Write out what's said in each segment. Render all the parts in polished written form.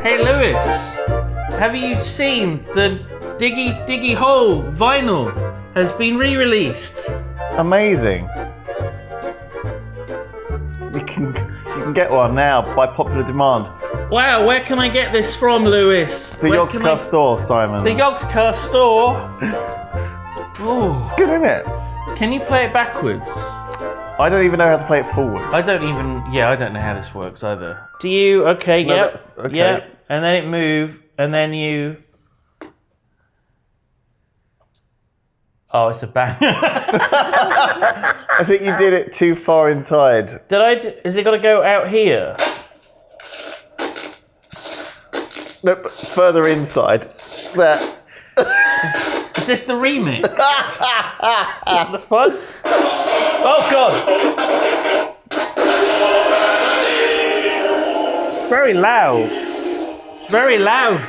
Hey Lewis, have you seen the Diggy Diggy Hole vinyl has been re-released? Amazing. You can get one now by popular demand. Wow, where can I get this from, Lewis? The Yogscast store, Simon. The Yogscast store? Oh, It's good, isn't it? can you play it backwards? I don't even know how to play it forwards. I don't know how this works either. Do you? Okay, No, yep. that's- okay. Yep. And then it move, and then you... Oh, it's a bang. I think you did it too far inside. Is it got to go out here? No, but further inside. There. Is this the remix? The fun? Oh, God. It's very loud. It's very loud.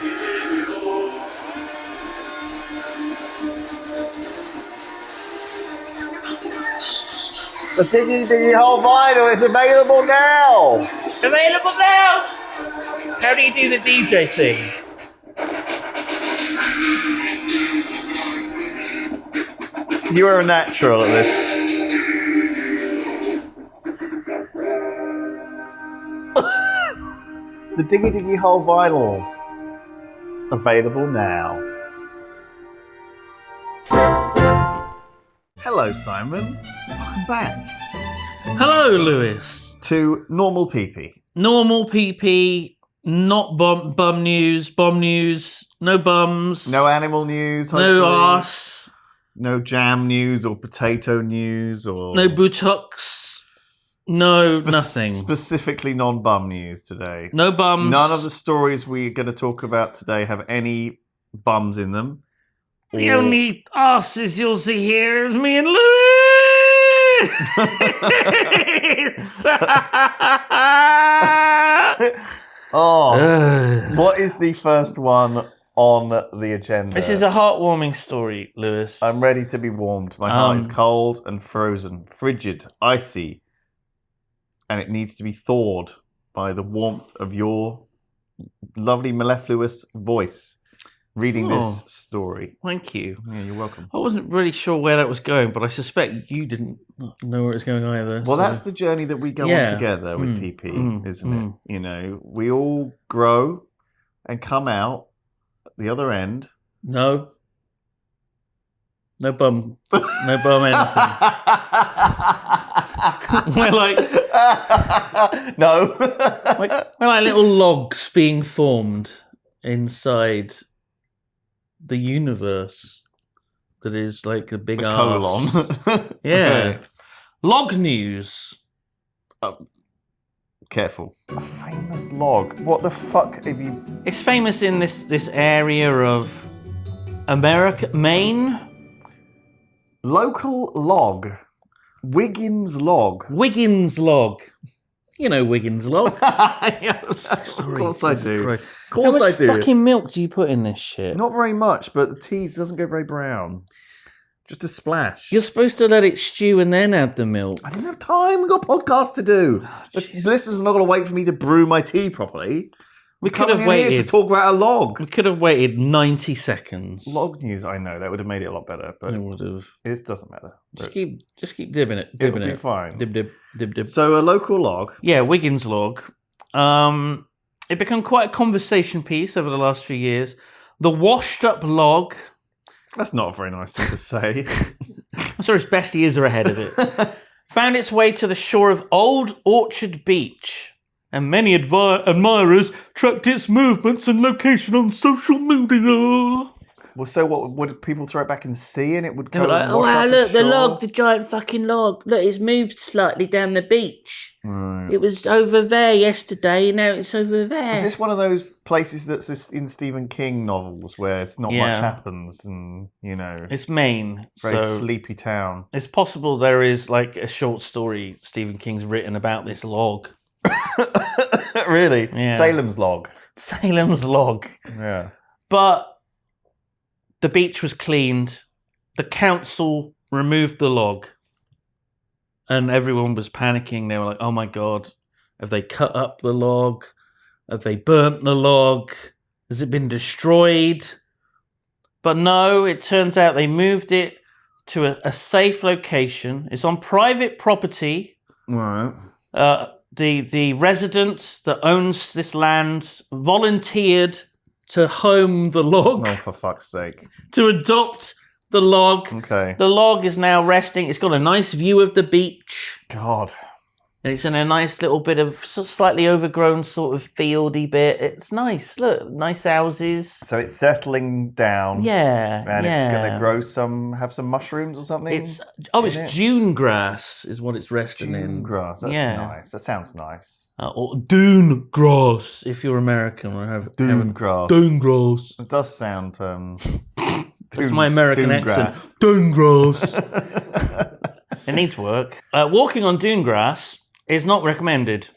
The Diggy Diggy Hole vinyl is available now. Available now. How do you do the DJ thing? You are a natural at this. The Diggy Diggy Hole vinyl. Available now. Hello, Simon. Welcome back Hello, Lewis. to Normal PP. Normal PP, not bum news, bomb news, no bums, No animal news, no hopefully. arse, No jam news or potato news or... no buttocks, no nothing. Specifically non-bum news today. No bums. None of the stories we're going to talk about today have any bums in them. The Or- only asses you'll see here is me and Louis. Oh, what is the first one on the agenda? This is a heartwarming story, Lewis. I'm ready to be warmed. My heart is cold and frozen, frigid, icy, and it needs to be thawed by the warmth of your lovely mellifluous voice reading this story. Thank you. Yeah, you're welcome. I wasn't really sure where that was going, but I suspect you didn't know where it was going either. Well, so- that's the journey that we go on together with PP, isn't it? You know, we all grow and come out at the other end. No bum anything. We're like No. we're like little logs being formed inside the universe that is like a big colon. Yeah. Right. Log news. Careful. A famous log. What the fuck have you... It's famous in this area of America, Maine. Local log. Wiggins log. Wiggins log. You know Wiggins log. Yes, of course I do. Of course I do. How much fucking milk do you put in this shit? Not very much, but the tea doesn't go very brown. Just a splash. You're supposed to let it stew and then add the milk. I didn't have time. We've got a podcast to do. The listeners are not going to wait for me to brew my tea properly. We could have Here waited. to talk about a log. We could have waited 90 seconds. Log news, I know. That would have made it a lot better. But It would have. it doesn't matter. Just keep dibbing it. Dibbing It'll be it. fine. Dib. So a local log. Yeah, Wiggins log. It became quite a conversation piece over the last few years. The washed up log. That's not a very nice thing to say. I'm sorry, its best years are ahead of it. Found its way to the shore of Old Orchard Beach, and many admirers tracked its movements and location on social media. Well, so what would people throw it back and see, and it would They come were like, and oh wash wow, up look, the shore? log, the giant fucking log. Look, it's moved slightly down the beach. Right. It was over there yesterday, and now it's over there. Is this one of those places that's in Stephen King novels where it's not much Yeah. happens, and you know, It's Maine, very so sleepy town? it's possible there is like a short story Stephen King's written about this log. Really? Yeah. Salem's log. Salem's log. Yeah. But the beach was cleaned. The council removed the log. And everyone was panicking. They were like, oh my God, have they cut up the log? Have they burnt the log? Has it been destroyed? But no, it turns out they moved it to a safe location. It's on private property. Right. The resident that owns this land volunteered to home the log. Oh, for fuck's sake. To adopt the log. Okay. The log is now resting. It's got a nice view of the beach. God. And it's in a nice little bit of slightly overgrown sort of fieldy bit. It's nice. Look, nice houses. So it's settling down. Yeah. And it's going to grow have some mushrooms or something? It's June grass is what it's resting in. June grass. That's nice. That sounds nice. Or dune grass, if you're American. Or Dune grass. Dune grass. It does sound... That's my American accent. Grass. Dune grass. It needs work. Walking on dune grass is not recommended,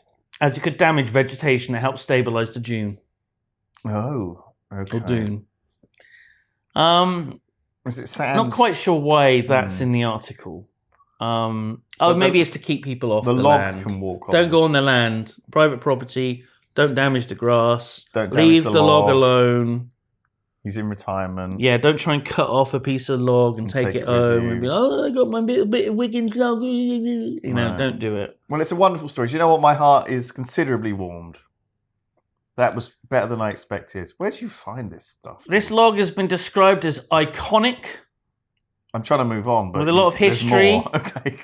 as it could damage vegetation that helps stabilise the dune. Oh, okay. Or dune. Is it sand? Not quite sure why that's in the article. Maybe it's to keep people off the log land. Can walk on. Don't go on the land. Private property. Don't damage the grass. Don't leave damage the log alone. He's in retirement. Yeah, don't try and cut off a piece of log and take it home and be like, I got my bit of Wiggins log. Don't do it. Well, it's a wonderful story. Do you know what? My heart is considerably warmed. That was better than I expected. Where do you find this stuff? This log has been described as iconic. I'm trying to move on, but with a lot of history. Okay.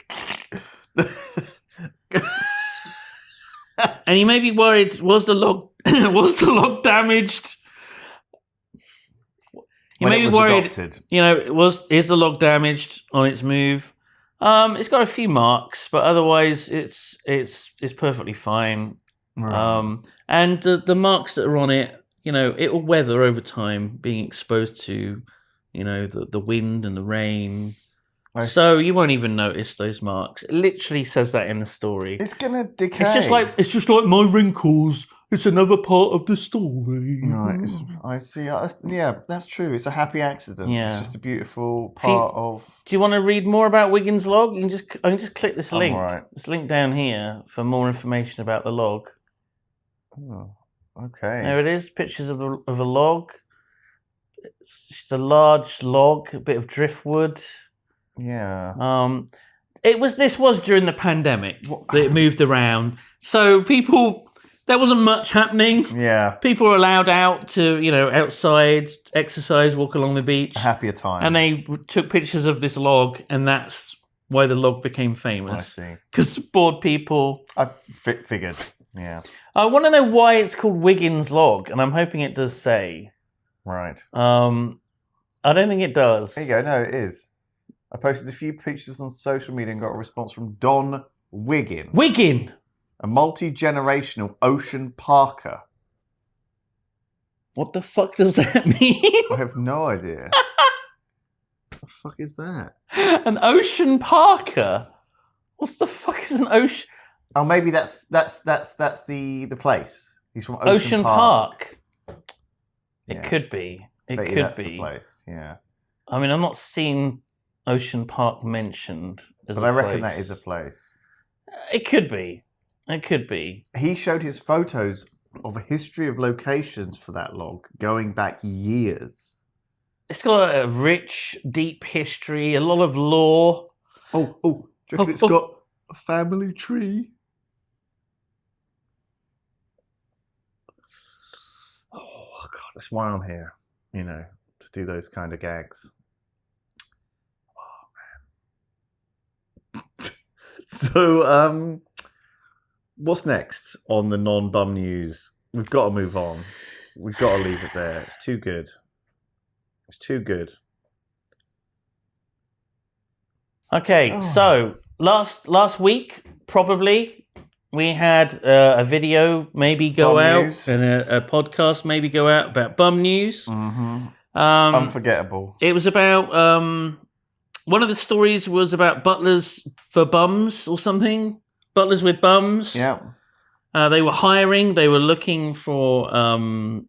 And you may be worried, was the log damaged? You may be worried, adopted. Is the log damaged on its move? It's got a few marks, but otherwise it's perfectly fine. Right. And the marks that are on it, it will weather over time, being exposed to, the wind and the rain. So you won't even notice those marks. It literally says that in the story. It's gonna decay. It's just like my wrinkles. It's another part of the story. Right, I see. Yeah, that's true. It's a happy accident. Yeah. It's just a beautiful part of... Do you want to read more about Wiggins' log? I can just click this link. All right. This link down here for more information about the log. Oh, okay. There it is. Pictures of a log. It's just a large log, a bit of driftwood. Yeah. This was during the pandemic that it moved around. So there wasn't much happening. Yeah. People were allowed out to, outside, exercise, walk along the beach. A happier time. And they took pictures of this log, and that's why the log became famous. I see. Because bored people. I figured, yeah. I want to know why it's called Wiggins' log, and I'm hoping it does say. Right. I don't think it does. There you go. No, it is. I posted a few pictures on social media and got a response from Don Wiggin. Wiggin! A multi-generational ocean parker. What the fuck does that mean? I have no idea. What the fuck is that? An ocean parker? What the fuck is an ocean? Oh, maybe that's the place. He's from Ocean Park. It Yeah. could be. It Bet you could that's be. the place. Yeah. I mean, I'm not seeing Ocean Park mentioned as But I reckon that is a place. It could be. It could be. He showed his photos of a history of locations for that log going back years. It's got a rich, deep history, a lot of lore. Do you reckon it's got a family tree? Oh, God, that's why I'm here, to do those kind of gags. Oh, man. So, what's next on the non-bum news? We've got to move on. We've got to leave it there. It's too good. It's too good. Okay, so last week, probably, we had a video maybe go Bum out news. and a podcast maybe go out about bum news. Mm-hmm. Unforgettable. It was about... one of the stories was about butlers for bums or something. Butlers with bums. Yeah. They were hiring. They were looking for, a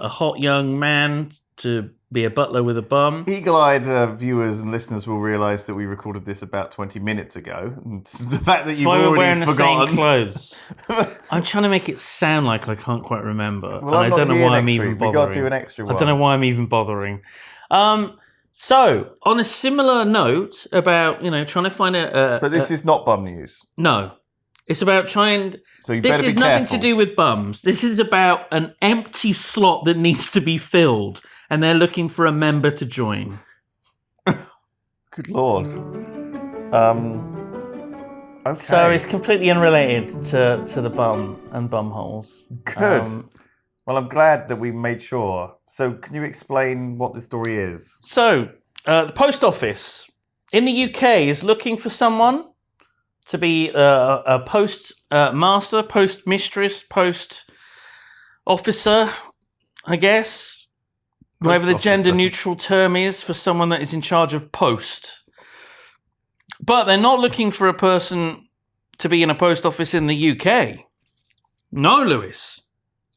hot young man to be a butler with a bum. Eagle-eyed viewers and listeners will realise that we recorded this about 20 minutes ago. And the fact that you've Why we're already wearing forgotten. the same clothes. I'm trying to make it sound like I can't quite remember. Well, and I don't know why I'm even bothering. We've got to do an extra one. I don't know why I'm even bothering. So, on a similar note about, trying to find But this is not bum news. No. It's about trying... So you this better be is nothing careful. to do with bums. This is about an empty slot that needs to be filled, and they're looking for a member to join. Good Lord. Okay. So it's completely unrelated to the bum and bum holes. Good. Well, I'm glad that we made sure. So can you explain what the story is? So, the post office in the UK is looking for someone to be a post master, post mistress, post officer, I guess. Whatever the gender neutral term is for someone that is in charge of post. But they're not looking for a person to be in a post office in the UK. No, Lewis.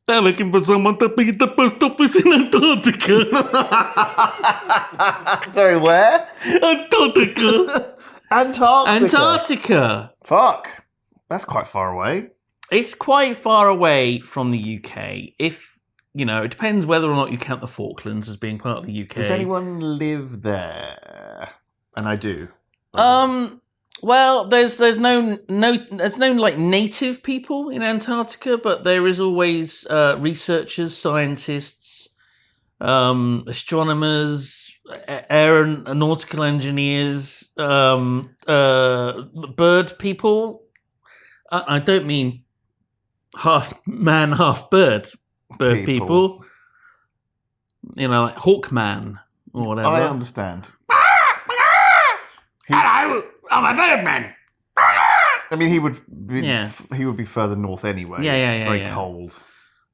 They're looking for someone to be at the post office in Antarctica. Sorry, where? Antarctica. Antarctica. Fuck. That's quite far away. It's quite far away from the UK. If, it depends whether or not you count the Falklands as being part of the UK. Does anyone live there? And I do. Well, there's no like native people in Antarctica, but there is always researchers, scientists, astronomers, aeronautical engineers, bird people. I don't mean half man, half bird people. Like Hawkman or whatever. I understand. Hello, I'm a birdman. I mean, he would be further north anyway. It's very cold.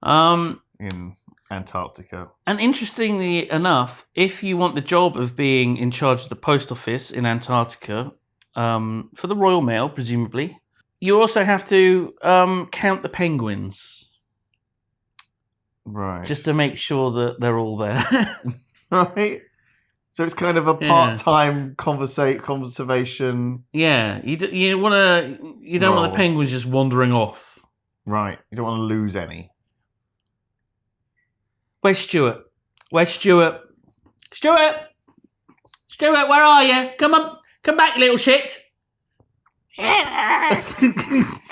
In Antarctica. And interestingly enough, if you want the job of being in charge of the post office in Antarctica, for the Royal Mail, presumably, you also have to count the penguins. Right. Just to make sure that they're all there. Right. So it's kind of a part-time conservation. Yeah, you don't want the penguins just wandering off. Right, you don't want to lose any. Where's Stuart? Stuart, where are you? Come back, little shit. He's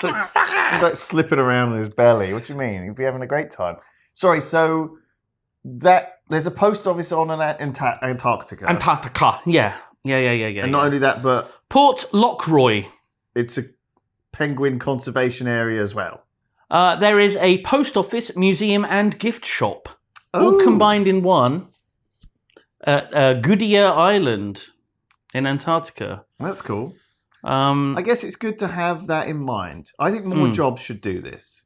like slipping around in his belly. What do you mean? He'd be having a great time. Sorry, so there's a post office on Antarctica. Antarctica, yeah. And not only that, but Port Lockroy. It's a penguin conservation area as well. There is a post office, museum, and gift shop, all combined in one at Goodyear Island in Antarctica. That's cool. I guess it's good to have that in mind. I think more jobs should do this,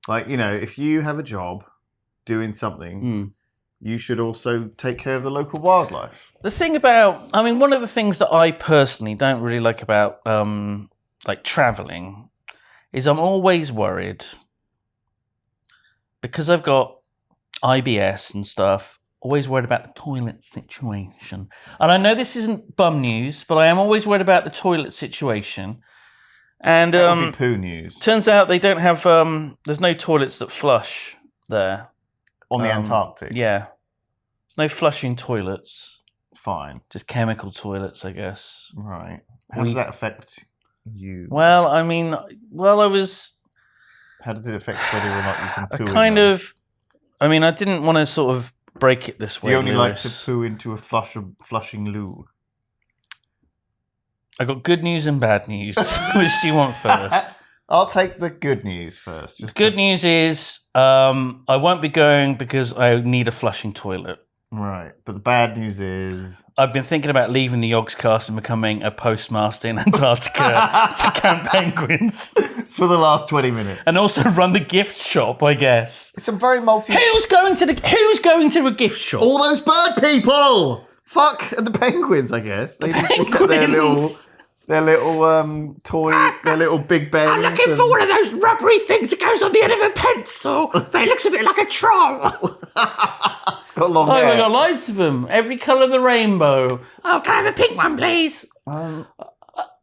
Like, if you have a job doing something, you should also take care of the local wildlife. The thing about, one of the things that I personally don't really like about, traveling is I'm always worried because I've got IBS and stuff, always worried about the toilet situation. And I know this isn't bum news, but I am always worried about the toilet situation. And that would be poo news. Turns out they don't have, there's no toilets that flush there. On the Antarctic? Yeah. There's no flushing toilets. Fine. Just chemical toilets, I guess. Right. How does that affect you? Well, I was... How does it affect whether or not you can poo I didn't want to sort of break it this way, Do you only Lewis. like to poo into a flushing loo? I got good news and bad news. Which do you want first? I'll take the good news first. Good news is I won't be going because I need a flushing toilet. Right. But the bad news is... I've been thinking about leaving the Yogscast and becoming a postmaster in Antarctica to count penguins. For the last 20 minutes. And also run the gift shop, I guess. It's a very Who's going to a gift shop? All those bird people! Fuck the penguins, I guess. They need to get their little toy, their little Big Bens. I'm looking for one of those rubbery things that goes on the end of a pencil. It looks a bit like a troll. It's got long Oh, hair. we've got loads of them. Every colour of the rainbow. Oh, can I have a pink one, please? Why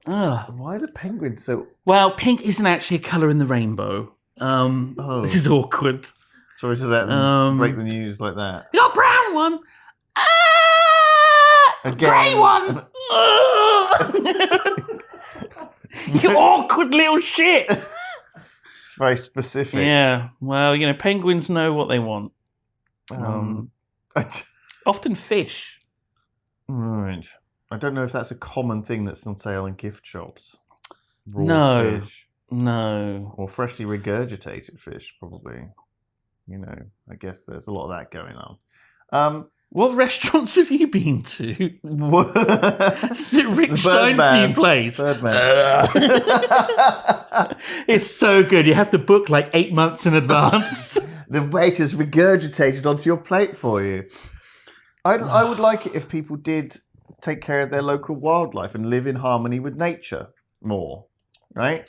are the penguins so... Well, pink isn't actually a colour in the rainbow. This is awkward. Sorry to let them break the news like that. You got a brown one. Again. Grey one. You awkward little shit. It's very specific. Yeah. Well, penguins know what they want. Often fish. Right. I don't know if that's a common thing that's on sale in gift shops. Raw fish. No. Or freshly regurgitated fish, probably. I guess there's a lot of that going on. What restaurants have you been to? Is it Rick Stein's new place? Birdman. It's so good. You have to book like 8 months in advance. The waiter's regurgitated onto your plate for you. I would like it if people did take care of their local wildlife and live in harmony with nature more, right?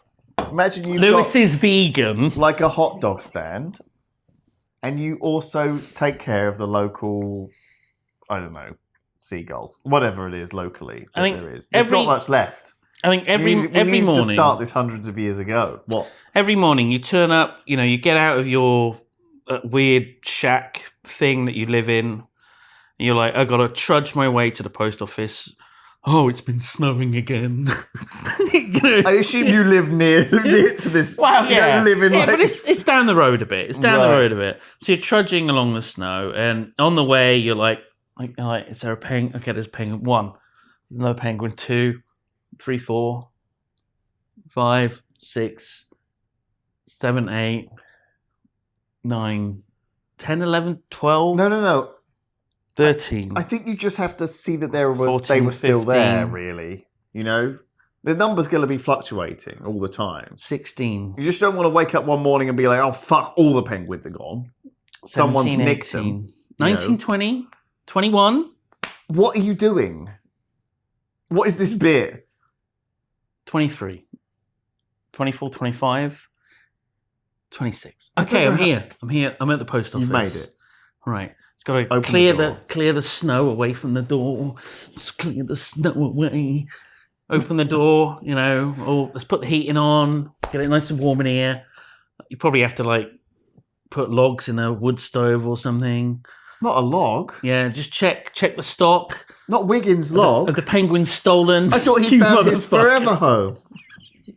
Imagine Lewis is vegan. Like a hot dog stand, and you also take care of the local, I don't know, seagulls, whatever it is locally that there is. There's not much left. I think every we morning. To start this hundreds of years ago. What? Every morning you turn up, you get out of your weird shack thing that you live in. And you're like, I got to trudge my way to the post office. Oh, it's been snowing again. I assume you live near to this. Well, yeah. You live in but it's down the road a bit. It's down the road a bit. So you're trudging along the snow, and on the way, you're like, is there a penguin? Okay, there's a penguin. 1. There's another penguin. 2, 3, 4, 5, 6, 7, 8, 9, 10, 11, 12. No. 13. I think you just have to see that they were 14, still 15. there, really. The number's going to be fluctuating all the time. 16. You just don't want to wake up one morning and be like, oh, fuck, all the penguins are gone. 17, Someone's 18, nicked them. 19, 20, 21. What are you doing? What is this bit? 23. 24, 25. 26. Okay, I'm here. I'm at the post office. You've made it. Right. It's got to clear the snow away from the door. Let's clear the snow away. Open the door, or let's put the heating on, get it nice and warm in here. You probably have to put logs in a wood stove or something. Not a log. Yeah, just check the stock. Not Wiggins' log. Of the penguins stolen. I thought he found his forever home.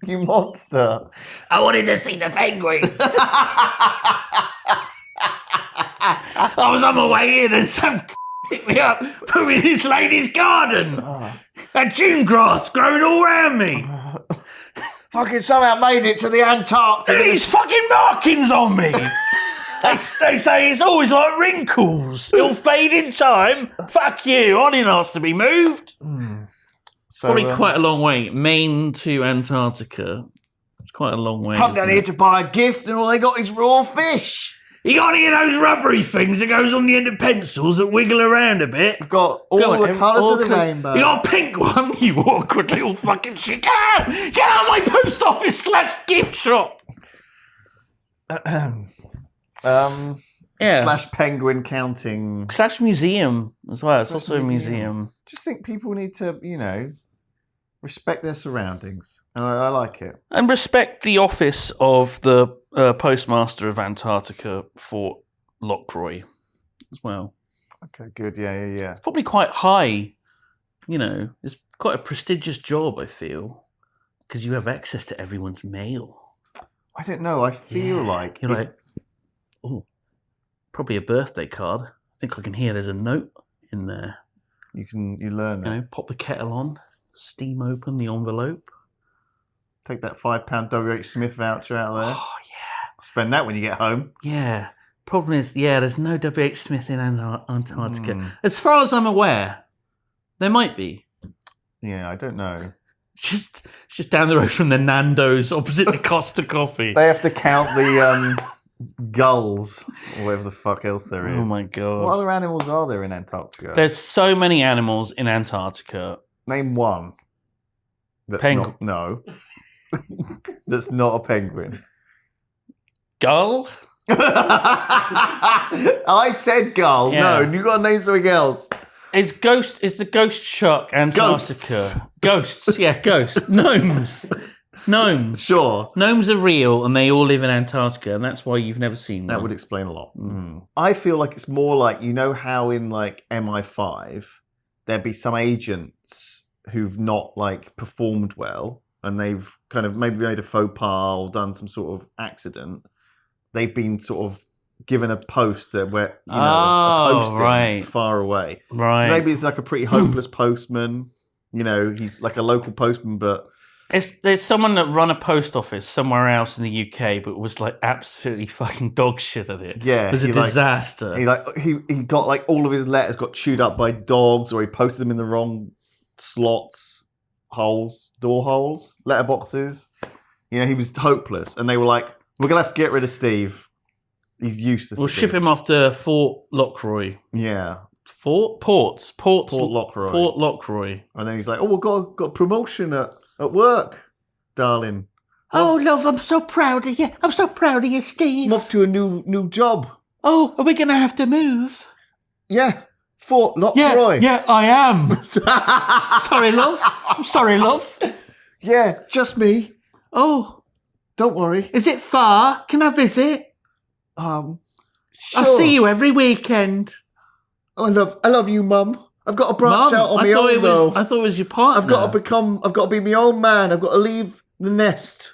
You monster. I wanted to see the penguins. I was on my way in and some picked me up, put me in this lady's garden. Had June grass growing all around me. Fucking somehow made it to the Antarctic. These fucking markings on me. They say it's always like wrinkles. It'll fade in time. Fuck you. I didn't ask to be moved. So, probably quite a long way. Maine to Antarctica. It's quite a long way. Come down here to buy a gift and all they got is raw fish. You got any of those rubbery things that goes on the end of pencils that wiggle around a bit? I've got all the colours of the rainbow. You got a pink one, you awkward little fucking shit. Get out of my post office / gift shop. Slash penguin counting. / museum as well. It's also a museum. Just think people need to, respect their surroundings. And I like it. And respect the office of the postmaster of Antarctica, Fort Lockroy, as well. Okay, good. Yeah. It's probably quite high. It's quite a prestigious job, I feel, because you have access to everyone's mail. I don't know. I feel like... You're probably a birthday card. I think I can hear there's a note in there. You learn that. Pop the kettle on, steam open the envelope. Take that £5 W.H. Smith voucher out of there. Oh, yeah. Spend that when you get home. Yeah. Problem is, there's no W.H. Smith in Antarctica. As far as I'm aware, there might be. Yeah, I don't know. It's just down the road from the Nando's opposite the Costa Coffee. They have to count the gulls or whatever the fuck else there is. Oh, my God. What other animals are there in Antarctica? There's so many animals in Antarctica. Name one. Penguin. No. That's not a penguin. Gull? I said gull. Yeah. No, you got to name something else. Is the ghost shark Antarctica? Ghosts. Yeah, ghosts. Gnomes. Sure. Gnomes are real and they all live in Antarctica, and that's why you've never seen That one. would explain a lot. I feel like it's more like, you know how in like MI5 there'd be some agents who've not like performed well and they've kind of maybe made a faux pas or done some sort of accident. They've been sort of given a post that where a posting far away. Right. So maybe it's like a pretty hopeless postman. You know, he's like a local postman, but there's someone that run a post office somewhere else in the UK, but was like absolutely fucking dog shit at it. Yeah, it was a disaster. He got like all of his letters got chewed up by dogs, or he posted them in the wrong slots, door holes, letterboxes. You know, he was hopeless, and they were like, "We're gonna have to get rid of Steve. He's useless." We'll ship him off to Fort Lockroy. Yeah. Port Lockroy. Port Lockroy. And then he's like, "Oh, we've got a promotion at work, darling. Oh, love, I'm so proud of you. I'm so proud of you, Steve. I'm off to a new job." Oh, are we going to have to move? Yeah. Fort Lockroy. Yeah, I am. Sorry, love. I'm sorry, love. Yeah, just me. Oh. Don't worry. Is it far? Can I visit? Sure. I'll see you every weekend. I love you, Mum. I've got to branch out on my own, though. I thought it was your partner. I've got to be my own man. I've got to leave the nest.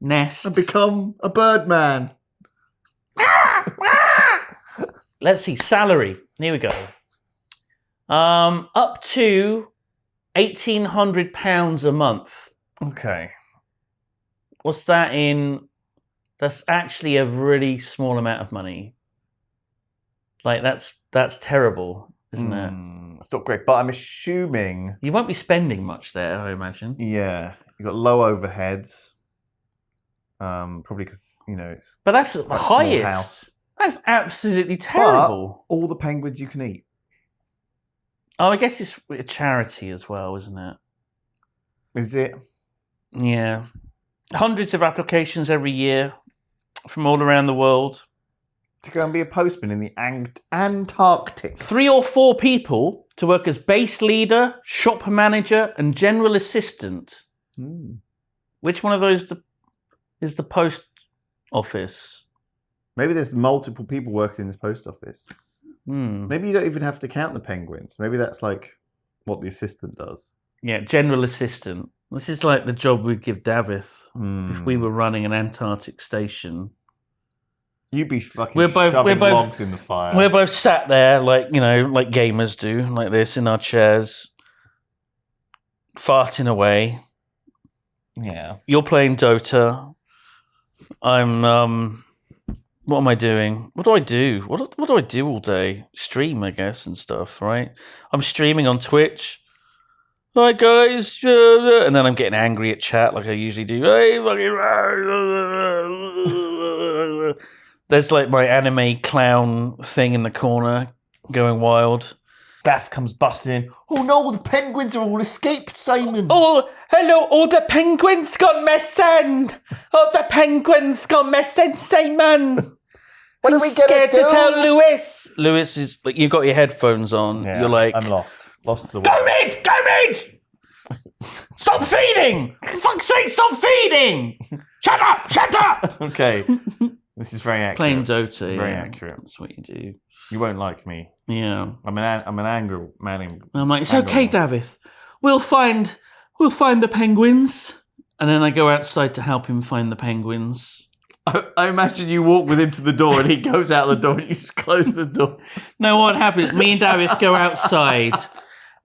And become a bird man. Let's see, salary. Here we go. Up to £1,800 a month. Okay. What's that in? That's actually a really small amount of money. Like that's terrible, isn't it? It's not great, but I'm assuming You won't be spending much there, I imagine. yeah, you've got low overheads. Probably because it's. But that's the quite a small highest. house. That's absolutely terrible. But all the penguins you can eat. Oh, I guess it's a charity as well, isn't it? Is it? Yeah. Hundreds of applications every year from all around the world. To go and be a postman in the Antarctic. 3 or 4 people to work as base leader, shop manager, and general assistant. Which one of those is the post office? Maybe there's multiple people working in this post office. Maybe you don't even have to count the penguins. Maybe that's like what the assistant does. Yeah, general assistant. This is like the job we'd give Davith if we were running an Antarctic station. You'd be fucking shoving logs in the fire. We're both sat there like gamers do, like this in our chairs, farting away. Yeah. You're playing Dota. I'm what am I doing? What do I do? What do I do all day? Stream, I guess, and stuff, right? I'm streaming on Twitch. Hi guys, and then I'm getting angry at chat like I usually do. Hey, fucking. There's like my anime clown thing in the corner going wild. Daff comes busting in. Oh no, the penguins are all escaped, Simon. Oh, hello, all the penguins gone missing. Oh, the penguins gone missing, Simon. What are we gonna do? To tell Lewis. Lewis is like, you've got your headphones on. Yeah, you're like, I'm lost to the world. Go mid! Stop feeding! For fuck's sake, stop feeding! Shut up! Okay. This is very accurate. Playing Dota. Very accurate. That's what you do. You won't like me. Yeah. I'm an angry man. I'm like, it's okay, Davith. We'll find the penguins. And then I go outside to help him find the penguins. I imagine you walk with him to the door and he goes out the door and you just close the door. No, what happens? Me and Davith go outside.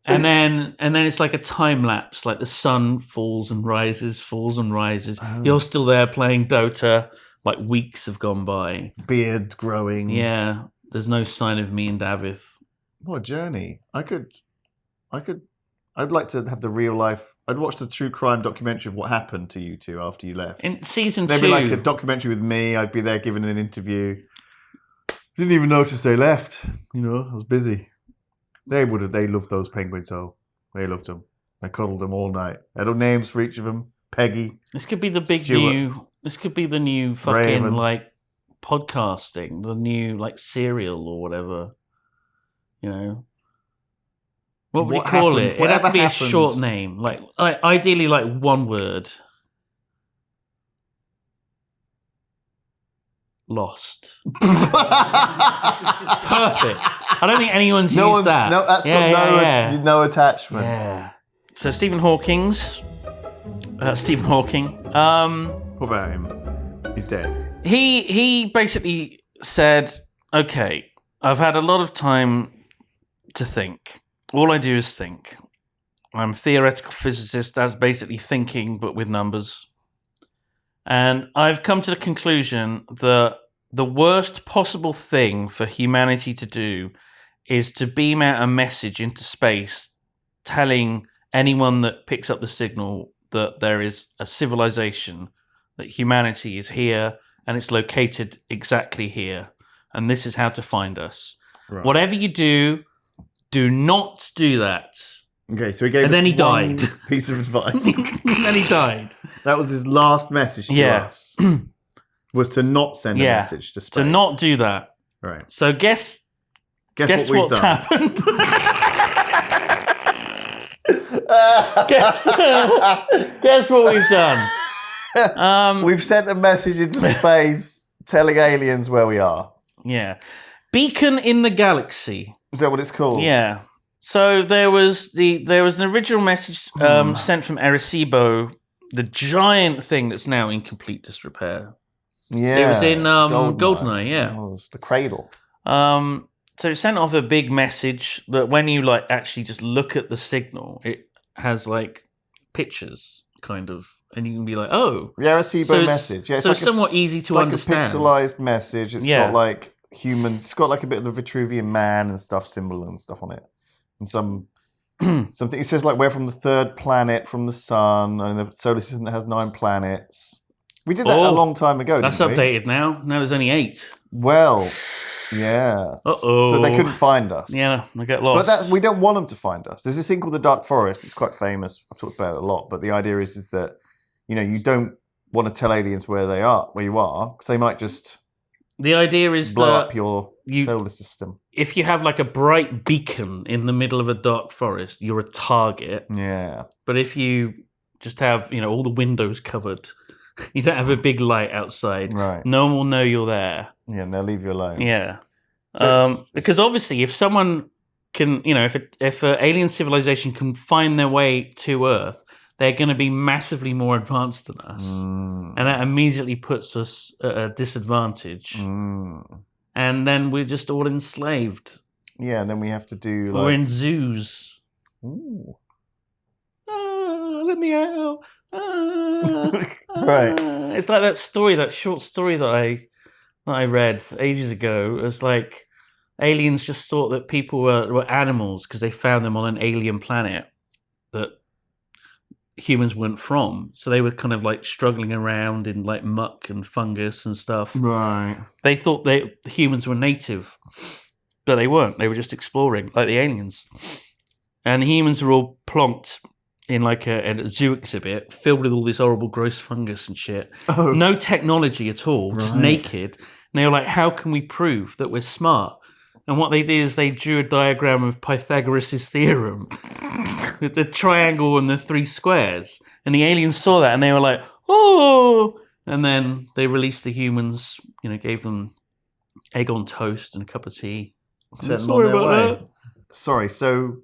And then it's like a time lapse. Like the sun falls and rises. Oh. You're still there playing Dota. Like weeks have gone by. Beard growing. Yeah. There's no sign of me and Davith. What a journey. I'd like to have the real life. I'd watch the true crime documentary of what happened to you two after you left. In season 2. Maybe like a documentary with me. I'd be there giving an interview. Didn't even notice they left. I was busy. They loved those penguins, so they loved them. I cuddled them all night. I had names for each of them. Peggy. This could be the big Stuart. new This could be the new fucking Raven. like podcasting, the new like serial or whatever. You know, what would you call happened? it? It'd have to be Whatever a short happened? name, like ideally like one word. Lost. Perfect. I don't think anyone's used that. No, that's got no attachment. Yeah. So Stephen Hawking. What about him? He's dead. He basically said, okay, I've had a lot of time to think. All I do is think. I'm a theoretical physicist. That's basically thinking, but with numbers. And I've come to the conclusion that the worst possible thing for humanity to do is to beam out a message into space telling anyone that picks up the signal that there is a civilization, that humanity is here and it's located exactly here. And this is how to find us. Right. Whatever you do not do that. Okay, so he gave and then he died. Piece of advice. And then he died. That was his last message to us. Was to not send a message to space. To not do that. Right. So guess what's done. Happened. Guess what we've done. We've sent a message into space telling aliens where we are. Yeah. Beacon in the Galaxy. Is that what it's called? Yeah. So there was an original message sent from Arecibo, the giant thing that's now in complete disrepair. Yeah. It was in Goldeneye, yeah. Oh, it was the cradle. So it sent off a big message that when you like actually just look at the signal, it has like pictures, kind of, and you can be like, oh. The Arecibo message. Yeah, it's like somewhat easy to understand. It's like a pixelized message. It's got like humans. It's got like a bit of the Vitruvian Man and stuff symbol and stuff on it. And something it says like we're from the third planet from the sun, and the solar system that has 9 planets. We did that a long time ago. That's updated now. Now there's only 8. Well, yeah. So they couldn't find us. Yeah, they get lost. But we don't want them to find us. There's this thing called the Dark Forest. It's quite famous. I've talked about it a lot. But the idea is that you don't want to tell aliens where you are, because they might just. The idea is blow up your solar system. If you have like a bright beacon in the middle of a dark forest, you're a target. Yeah. But if you just have, all the windows covered, you don't have a big light outside, right? No one will know you're there. Yeah, and they'll leave you alone. Yeah. Because obviously if someone can, if an alien civilization can find their way to Earth, they're going to be massively more advanced than us. And that immediately puts us at a disadvantage. And then we're just all enslaved. Yeah, and then we have to do Or in zoos. Ooh. Let me out. Right. It's like that short story that I read ages ago. It's like aliens just thought that people were animals because they found them on an alien planet that humans weren't from. So they were kind of like struggling around in like muck and fungus and stuff. Right. They thought the humans were native, but they weren't. They were just exploring like the aliens. And the humans were all plonked in like a zoo exhibit filled with all this horrible gross fungus and shit. Oh. No technology at all, just naked. And they were like, how can we prove that we're smart? And what they did is they drew a diagram of Pythagoras' theorem with the triangle and the 3 squares. And the aliens saw that and they were like, oh! And then they released the humans, gave them egg on toast and a cup of tea. Sorry about that. Sorry, so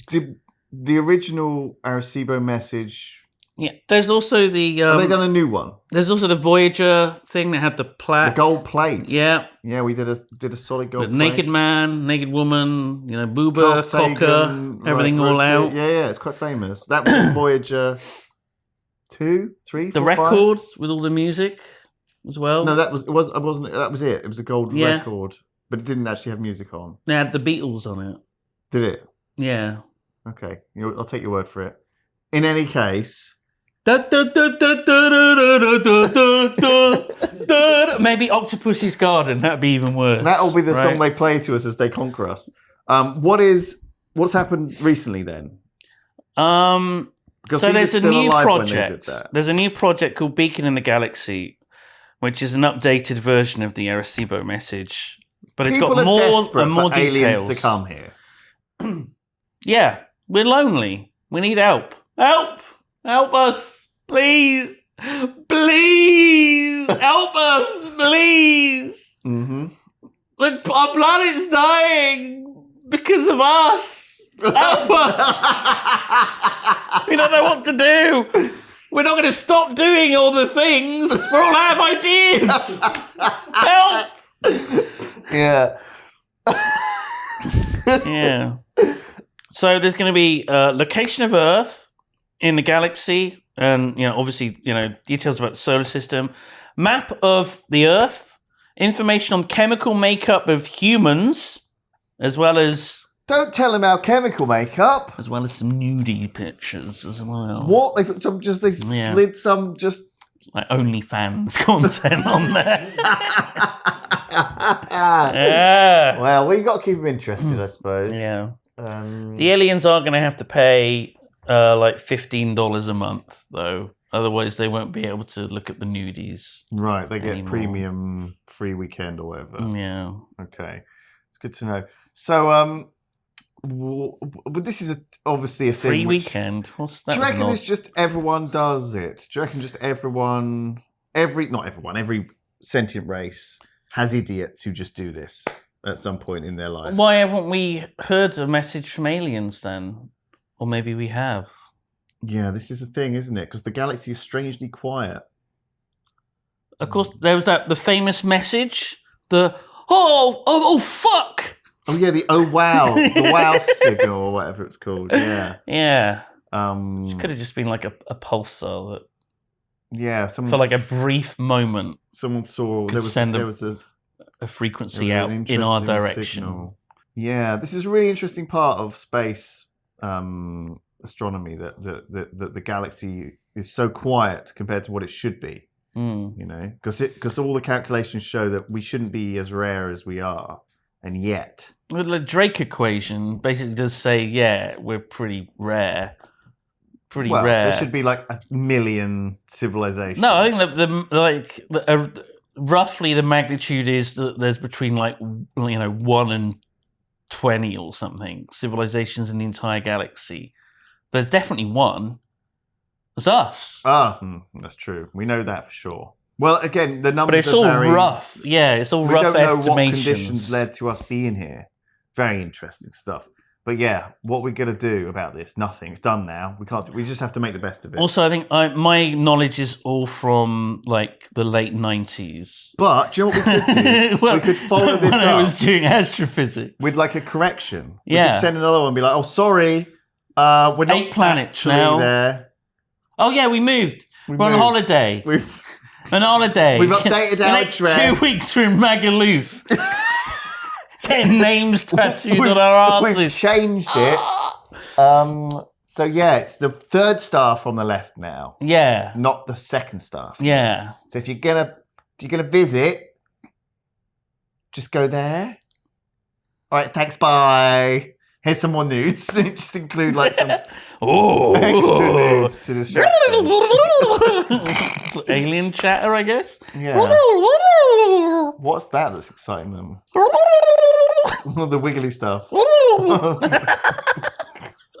did the original Arecibo message... Yeah, there's also the... have they done a new one? There's also the Voyager thing that had the plaque. The gold plate. Yeah. Yeah, we did a solid gold plate. Naked man, naked woman, Booba, Cocker, everything all out. Yeah, it's quite famous. That was Voyager 2, 3, 4, the record with all the music as well. No, that was it. It was a gold record, but it didn't actually have music on. They had the Beatles on it. Did it? Yeah. Okay, I'll take your word for it. In any case... Maybe Octopussy's Garden. That'd be even worse. That'll be the song they play to us as they conquer us. What's happened recently then? Because So he there's was a still new alive when they did project. that. There's a new project called Beacon in the Galaxy, which is an updated version of the Arecibo message, but it's People got are more desperate and more for aliens details to come here. Yeah, we're lonely. We need help. Help! Help us, please, please help us, please. Mm-hmm. Our planet's dying because of us. Help us! We don't know what to do. We're not going to stop doing all the things. We're all out of ideas. Help! Yeah. Yeah. So there's going to be location of Earth in the galaxy, and obviously, details about the solar system, map of the Earth, information on chemical makeup of humans, as well as Don't tell him our chemical makeup. some nudie pictures as well. What? They put some slid some just like OnlyFans content on there. Yeah. Well, we got to keep him interested, I suppose. Yeah. The aliens are going to have to pay like $15 a month, though. Otherwise, they won't be able to look at the nudies. Right, they get anymore. premium free weekend or whatever. Yeah. Okay, it's good to know. So, but this is obviously a thing. Free weekend. What's that? Do you reckon it's just everyone does it? Do you reckon just every sentient race has idiots who just do this at some point in their life? Why haven't we heard a message from aliens then? Or maybe we have. Yeah, this is the thing, isn't it? Because the galaxy is strangely quiet. Of course, there was the famous message. Oh, fuck! Oh yeah, the wow, the wow signal or whatever it's called. Yeah, yeah. It could have just been like a pulsar that. Yeah, for like a brief moment. Someone saw there was a frequency out in our direction. Signal. Yeah, this is a really interesting part of space astronomy that the galaxy is so quiet compared to what it should be. Because all the calculations show that we shouldn't be as rare as we are. And yet... Well, the Drake equation basically does say, we're pretty rare. Rare. There should be like 1 million civilizations. No, I think roughly the magnitude is that there's between 1 and 20 or something civilizations in the entire galaxy. There's definitely one. It's us. That's true. We know that for sure. Well, again, the numbers are very rough. Yeah, it's all rough estimations. We don't know what conditions led to us being here. Very interesting stuff. But yeah, what we're going to do about this? Nothing. It's done now. We can't. We just have to make the best of it. Also, I think my knowledge is all from the late 90s. But do you know what we could do? We could follow this up. When I was doing astrophysics. With a correction. Yeah. We could send another one and be like, oh, sorry. We're not 8 planets now. There. Oh, yeah, we moved. We're on holiday. On holiday. We've updated our address. 2 weeks we're in Magaluf. Getting names tattooed on our asses. We've changed it. So yeah, it's the 3rd star from the left now. Yeah. Not the 2nd star. Yeah. So if you're gonna visit, just go there. All right, thanks, bye. Here's some more nudes. Just include some extra nudes to distract them. Alien chatter, I guess. Yeah. What's that that's exciting them? The wiggly stuff.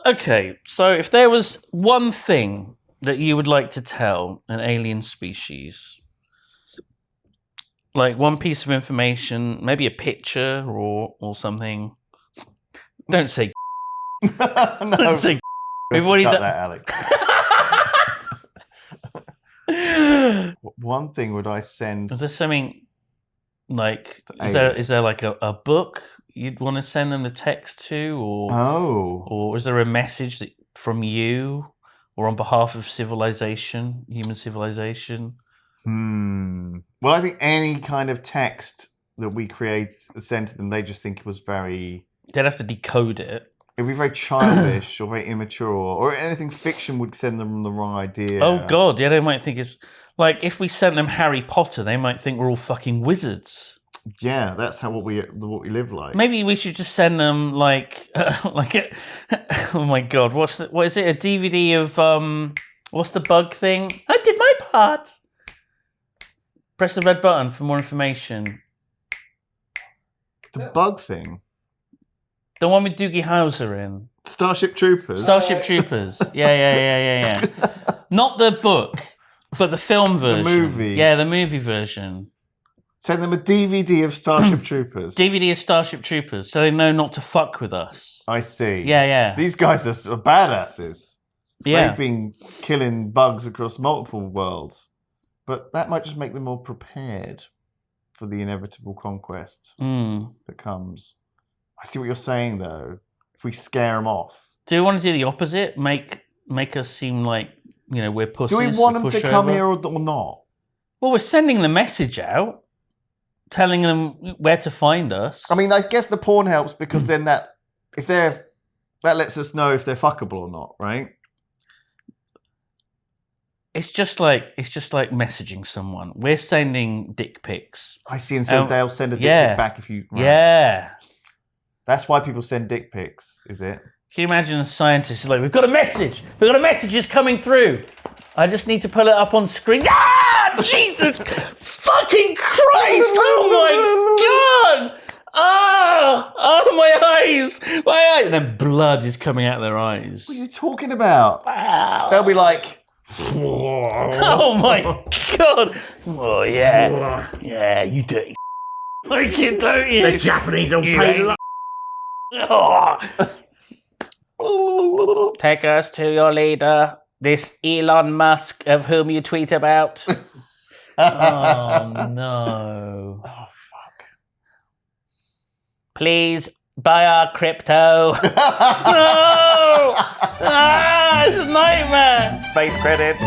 Okay, so if there was one thing that you would like to tell an alien species, like one piece of information, maybe a picture or something. Don't say. No, don't say. We've already done that, Alex. One thing would I send? Is there something is there like a book you'd want to send them the text to, or is there a message from you or on behalf of human civilization? Well, I think any kind of text that we send to them, they just think it was very. They'd have to decode it. It'd be very childish or very immature, or anything fiction would send them the wrong idea. Oh God, yeah, they might think it's like if we sent them Harry Potter, they might think we're all fucking wizards. Yeah, that's how what we live like. Maybe we should just send them like oh my god, what is it? A DVD of what's the bug thing? I did my part. Press the red button for more information. The bug thing. The one with Doogie Howser in. Starship Troopers. Starship Troopers. Yeah. Not the book, but the film version. The movie. Yeah, the movie version. Send them a DVD of Starship Troopers. DVD of Starship Troopers, so they know not to fuck with us. I see. Yeah. These guys are badasses. Yeah. They've been killing bugs across multiple worlds. But that might just make them more prepared for the inevitable conquest that comes. I see what you're saying, though. If we scare them off. Do we want to do the opposite? Make us seem like, we're pussies? Do we want them to come here or not? Well, we're sending the message out, telling them where to find us. I mean, I guess the porn helps because then that lets us know if they're fuckable or not, right? It's just like messaging someone. We're sending dick pics. I see, and so they'll send a dick pic back if you. Right. Yeah. That's why people send dick pics, is it? Can you imagine a scientist is like, we've got a message. We've got a message is coming through. I just need to pull it up on screen. Ah! Jesus fucking Christ! Oh my God! Oh, my eyes! My eyes! And then blood is coming out of their eyes. What are you talking about? They'll be like... Oh my God! Oh yeah, yeah, you dirty like it, don't you? The Japanese will pay. Take us to your leader, this Elon Musk of whom you tweet about. Oh no! Oh fuck! Please buy our crypto. No! It's a nightmare. Space credits.